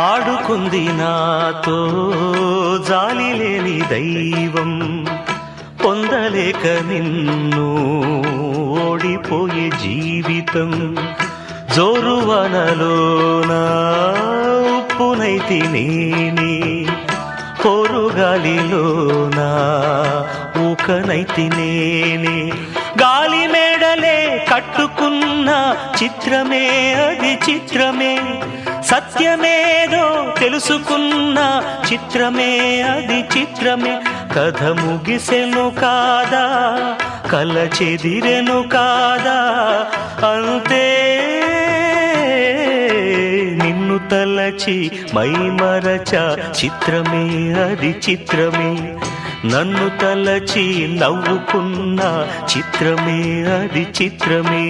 ఆడుకుంది నాతో జాలి లేని దైవం, పొందలేక నిన్ను ఓడిపోయే జీవితం. జోరువనలోన ఉప్పునైతి నేనే, పోరుగాలిలోన ఊకనైతి నేనే. గాలి మేడలే కట్టుకున్న చిత్రమే అది చిత్రమే, సత్యమేదో తెలుసుకున్న చిత్రమే అది చిత్రమే. కథ ముగిసెను కాదా, కల చెదిరెను కాదా, అంతే నిన్ను తలచి మైమరచ చిత్రమే అది చిత్రమే. నన్ను తలచి నవ్వుకున్న చిత్రమే అది చిత్రమే.